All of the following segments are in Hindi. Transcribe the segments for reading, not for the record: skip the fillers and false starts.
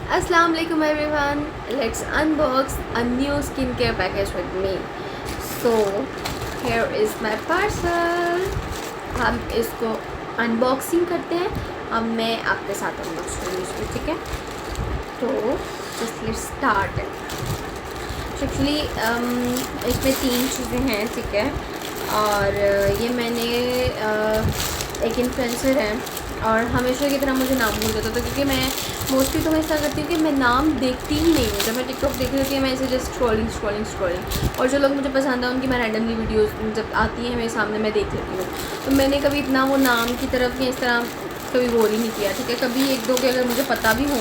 Assalamu alaikum everyone. Let's unbox a new skincare package with me. So here is my parcel. हम इसको अनबॉक्सिंग करते हैं. अब मैं आपके साथ अनबॉक्स करूँगी इसको, ठीक है. तो जस्ट लेट्स स्टार्ट. एक्चुअली इसमें 3 चीज़ें हैं, ठीक है. और ये मैंने एक इन्फ्लुएंसर है और हमेशा की तरह मुझे नाम भूल जाता था, क्योंकि मैं मोस्टली तो मैं ऐसा करती हूँ कि मैं नाम देखती ही नहीं हूँ. जब मैं टिकटॉक देख रही होती है मैं ऐसे जस्ट स्क्रॉलिंग और जो लोग मुझे पसंद है उनकी मैं रैंडमली वीडियोस जब आती हैं मेरे सामने मैं देख लेती हूँ. तो मैंने कभी इतना वो नाम की तरफ या इस तरह कभी गौर ही नहीं किया, ठीक है. कभी एक दो के अगर मुझे पता भी हो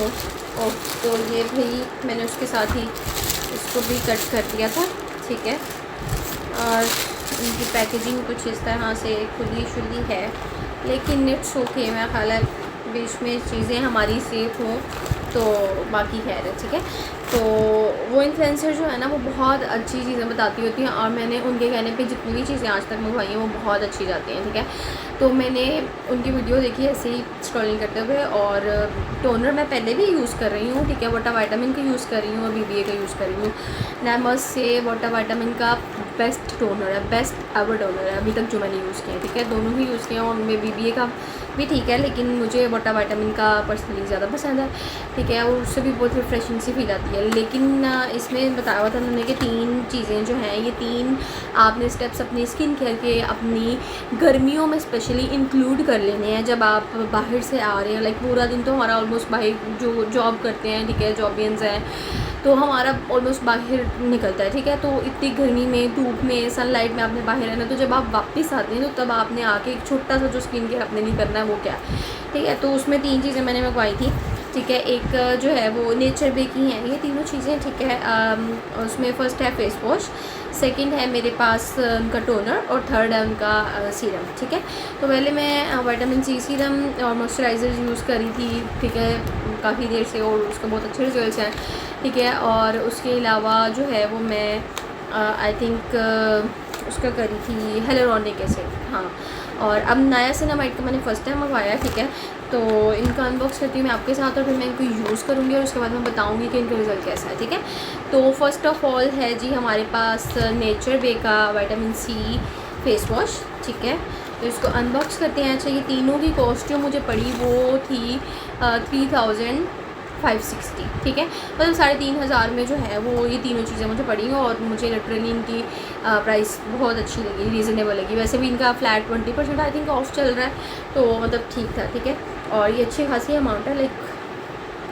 तो ये भाई मैंने उसके साथ ही इसको भी कट कर दिया था, ठीक है. और इनकी पैकेजिंग कुछ इस तरह से खुली शुली है, लेकिन इट्स ओके. मैं ख्याल है बीच में चीज़ें हमारी सेफ़ हों तो बाकी खैर है, ठीक है. तो वो इन्फ्लुएंसर जो है ना वो बहुत अच्छी चीज़ें बताती होती हैं और मैंने उनके कहने पे जितनी भी चीज़ें आज तक मंगवाई हैं वो बहुत अच्छी जाती हैं, ठीक है. तो मैंने उनकी वीडियो देखी ऐसे ही स्क्रॉलिंग करते हुए. और टोनर मैं पहले भी यूज़ कर रही हूँ, ठीक है. वाटर वाइटामिन का यूज़ कर रही हूँ और BBA का यूज़ कर रही हूँ. नैमस से वाटर वाइटामिन का बेस्ट टोनर है, बेस्ट एवर टोनर है अभी तक जो मैंने यूज़ किया है, ठीक है. दोनों ही यूज़ किया और उनमें BBA का भी ठीक है, लेकिन मुझे वाटर वाइटामिन का पर्सनली ज़्यादा पसंद है, ठीक है. और उससे भी बहुत रिफ्रेशिंग सी फील आती है. लेकिन इसमें बताया हुआ था उन्होंने कि 3 चीज़ें जो हैं ये 3 आपने स्टेप्स अपनी स्किन केयर के अपनी गर्मियों में स्पेशली इंक्लूड कर लेने हैं जब आप बाहर से आ रहे हैं. लाइक पूरा दिन तो हमारा ऑलमोस्ट बाहर जो जॉब करते हैं, ठीक है, जॉबियंस हैं, तो हमारा ऑलमोस्ट बाहर निकलता है, ठीक है. तो इतनी गर्मी में धूप में सनलाइट में आपने बाहर रहना, तो जब आप वापस आते हैं तो तब आपने आके एक छोटा सा जो स्किन केयर अपने लिए करना है वो क्या है, ठीक है. तो उसमें 3 चीज़ें मैंने मंगवाई थी, ठीक है. एक जो है वो नेचर बे की हैं ये तीनों चीज़ें, ठीक है. उसमें फ़र्स्ट है फेस वॉश, सेकंड है मेरे पास उनका टोनर और थर्ड है उनका सीरम, ठीक है. तो पहले मैं विटामिन C सीरम और मॉइस्चराइज़र यूज़ करी थी, ठीक है, काफ़ी देर से, और उसके बहुत अच्छे रिजल्ट्स हैं, ठीक है. और उसके अलावा जो है वो मैं आई थिंक उसका करी थी हेलुरोनिक एसिड, हाँ. और अब नायासिनामाइड का मैंने फ़र्स्ट टाइम मंगवाया, ठीक है. तो इनका अनबॉक्स करती हूँ मैं आपके साथ और फिर मैं इनको यूज़ करूँगी और उसके बाद मैं बताऊँगी कि इनका रिज़ल्ट कैसा है, ठीक है. तो फर्स्ट ऑफ़ ऑल है जी हमारे पास नेचर बे का विटामिन C फेस वॉश, ठीक है. तो इसको अनबॉक्स करते हैं. अच्छा, ये तीनों की कॉस्ट जो मुझे पड़ी वो थी 3560, ठीक है. मतलब 3500 में जो है वो ये तीनों चीज़ें मुझे पड़ी और मुझे लिटरली इनकी प्राइस बहुत अच्छी लगी, रीज़नेबल लगी. वैसे भी इनका फ्लैट 20% आई थिंक ऑफ चल रहा है, तो मतलब ठीक था, ठीक है. और ये अच्छी खासी अमाउंट है, like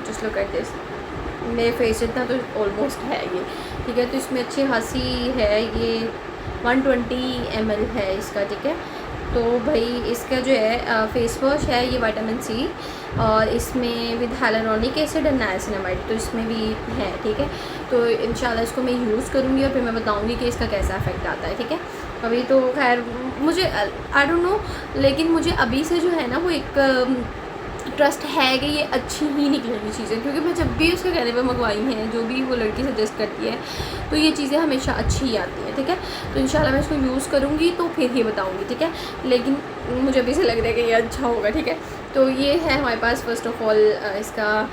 just look at this. मेरे फेस इतना तो ऑलमोस्ट है ये, ठीक है. तो इसमें अच्छी खासी है, ये 120 ml है इसका, ठीक है. तो भाई इसका जो है फेस वॉश है ये विटामिन C और इसमें विद हाइलुरोनिक एसिड और नाइसिनामाइड, तो इसमें भी है, ठीक है. तो इंशाल्लाह इसको मैं यूज़ करूँगी और फिर मैं बताऊँगी कि इसका कैसा इफेक्ट आता है, ठीक है. अभी तो खैर मुझे आई डोंट नो, लेकिन मुझे अभी से जो है ना वो एक ट्रस्ट है कि ये अच्छी ही निकलेंगी चीज़ें, क्योंकि मैं जब भी उसके कहने पे मंगवाई हैं, जो भी वो लड़की सजेस्ट करती है, तो ये चीज़ें हमेशा अच्छी ही आती हैं, ठीक है. तो इंशाल्लाह मैं इसको यूज़ करूँगी तो फिर ही बताऊँगी, ठीक है. लेकिन मुझे अभी से लग रहा है कि ये अच्छा होगा, ठीक है. तो ये है हमारे पास फर्स्ट ऑफ़ ऑल इसका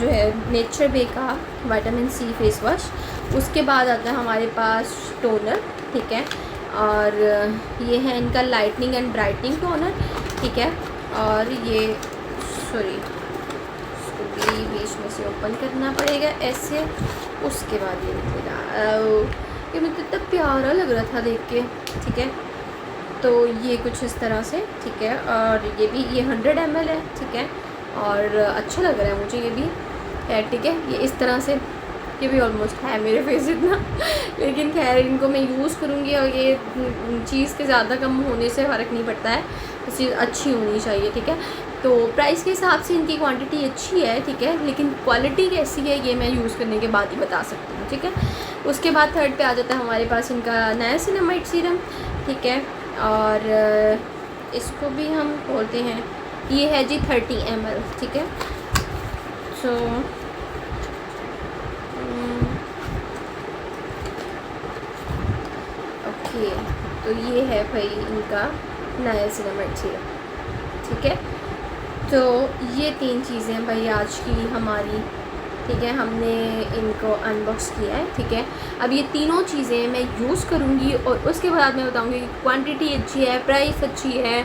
जो है नेचर बे का विटामिन C फेस वॉश. उसके बाद आता है हमारे पास टोनर, ठीक है. और ये है इनका लाइटनिंग एंड ब्राइटनिंग टोनर, ठीक है. और ये सॉरी इसको भी बीच में से ओपन करना पड़ेगा ऐसे. उसके बाद ये निकलेगा, ये मुझे इतना प्यारा लग रहा था देख के, ठीक है. तो ये कुछ इस तरह से, ठीक है. और ये भी ये 100 ml है, ठीक है. और अच्छा लग रहा है मुझे ये भी, ठीक है. ये इस तरह से, ये भी ऑलमोस्ट है मेरे फेस इतना लेकिन खैर इनको मैं यूज़ करूँगी और ये चीज़ के ज़्यादा कम होने से फ़र्क नहीं पड़ता है, चीज़ अच्छी होनी चाहिए, ठीक है. तो प्राइस के हिसाब से इनकी क्वांटिटी अच्छी है, ठीक है, लेकिन क्वालिटी कैसी है ये मैं यूज़ करने के बाद ही बता सकती हूँ, ठीक है. उसके बाद थर्ड पे आ जाता है हमारे पास इनका नाइसिनामाइड सीरम, ठीक है. और इसको भी हम बोलते हैं, ये है जी 30 ml, ठीक है. सो ओके, तो ये है भाई इनका नाइसिनामाइड सीरम, ठीक है. तो ये 3 चीज़ें भाई आज की हमारी ठीक है, हमने इनको अनबॉक्स किया है। ठीक है, अब ये तीनों चीज़ें मैं यूज़ करूँगी और उसके बाद मैं बताऊँगी कि क्वांटिटी अच्छी है, प्राइस अच्छी है,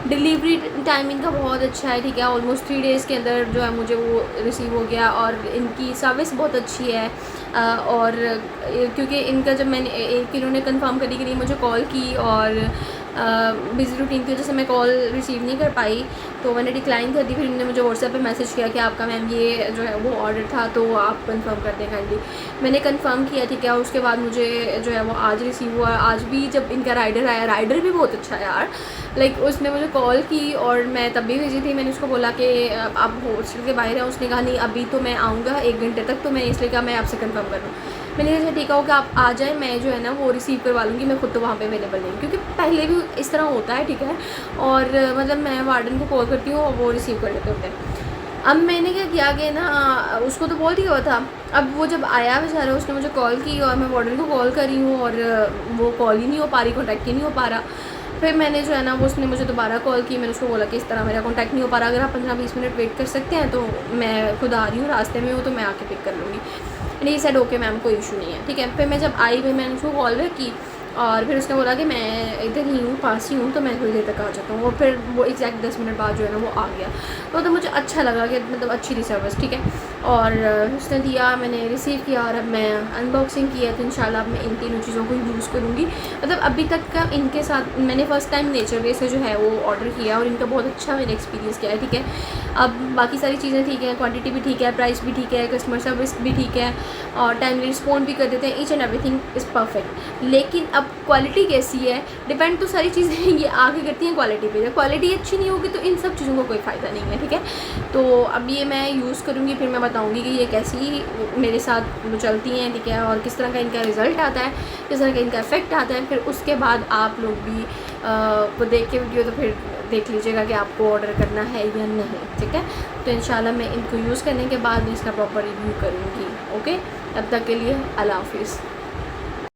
डिलीवरी टाइम इनका बहुत अच्छा है। ठीक है, ऑलमोस्ट 3 डेज़ के अंदर जो है मुझे वो रिसीव हो गया और इनकी सर्विस बहुत अच्छी है। और क्योंकि इनका जब मैंने एक इन्होंने कंफर्म करने के लिए मुझे कॉल की और बिज़ी रूटीन की वजह से मैं कॉल रिसीव नहीं कर पाई, तो मैंने डिक्लाइन कर दी। फिर इन्होंने मुझे व्हाट्सएप पे मैसेज किया कि आपका मैम ये जो है वो ऑर्डर था, तो आप कंफर्म कर दें काइंडली। मैंने कंफर्म किया। ठीक है, और उसके बाद मुझे जो है वो आज रिसीव हुआ। आज भी जब इनका राइडर आया, राइडर भी बहुत अच्छा है यार। लाइक उसने मुझे कॉल की और मैं तब भी बिजी थी। मैंने उसको बोला कि आप हॉस्टल के बाहर हैं। उसने कहा नहीं अभी तो मैं आऊँगा 1 घंटे तक, तो मैंने इसलिए कहा मैं आपसे कंफर्म कर लूँ। मैंने कहा ठीक है कि आप आ जाएँ, मैं जो है ना वो रिसीव करवा लूँगी, मैं खुद तो वहाँ पे अवेलेबल नहीं, क्योंकि पहले भी इस तरह होता है। ठीक है, और मतलब मैं वार्डन को कॉल करती हूँ और वो रिसीव कर लेते होते हैं। अब मैंने क्या किया कि ना उसको तो बोल दिया हुआ था। अब वो जब आया बेचारा, उसने मुझे कॉल की और मैं वार्डन को कॉल कर रही हूँ और वो कॉल ही नहीं हो पा रही, कॉन्टैक्ट ही नहीं हो पा रहा। फिर मैंने जो है ना वो उसने मुझे दोबारा कॉल की। मैंने उसको बोला कि इस तरह मेरा कॉन्टैक्ट नहीं हो पा रहा, अगर आप 15-20 मिनट वेट कर सकते हैं तो मैं खुद आ रही हूँ, रास्ते में हूँ, तो मैं आके पिक कर लूँगी। नहीं सैड ओके मैम, कोई इशू नहीं है। ठीक है, फिर मैं जब आई, फिर मैंने उसको कॉल बैक की और फिर उसने बोला कि मैं इधर ही हूँ, पास ही हूँ, तो मैं थोड़ी देर तक आ जाता हूँ। और फिर वो एग्जैक्ट 10 मिनट बाद जो है ना वो आ गया। तो मुझे अच्छा लगा कि मतलब अच्छी थी सर्विस। ठीक है, और उसने दिया, मैंने रिसीव किया और अब मैं अनबॉक्सिंग किया। तो इंशाल्लाह अब मैं इन तीनों चीज़ों को यूज़ करूँगी। मतलब अभी तक का इनके साथ मैंने फ़र्स्ट टाइम नेचर वे से जो है वो ऑर्डर किया और इनका बहुत अच्छा मैंने एक्सपीरियंस किया है। ठीक है, अब बाकी सारी चीज़ें ठीक है, क्वांटिटी भी ठीक है, प्राइस भी ठीक है, कस्टमर सर्विस भी ठीक है और टाइमली रिस्पॉन्ड भी कर देते हैं। Each and everything is perfect. लेकिन अब क्वालिटी कैसी है, डिपेंड तो सारी चीज़ें ये आगे करती हैं क्वालिटी पे। जब क्वालिटी अच्छी नहीं होगी तो इन सब चीज़ों का कोई फ़ायदा नहीं है। ठीक है, तो अब ये मैं यूज़ करूँगी, फिर मैं बताऊँगी कि ये कैसी मेरे साथ चलती हैं। ठीक है, और किस तरह का इनका रिज़ल्ट आता है, किस तरह का इनका इफ़ेक्ट आता है। फिर उसके बाद आप लोग भी वो देख के वीडियो तो फिर देख लीजिएगा कि आपको ऑर्डर करना है या नहीं। ठीक है, तो इंशाल्लाह मैं इनको यूज़ करने के बाद इसका प्रॉपर रिव्यू करूँगी। ओके, तब तक के लिए अल्लाह हाफिज़।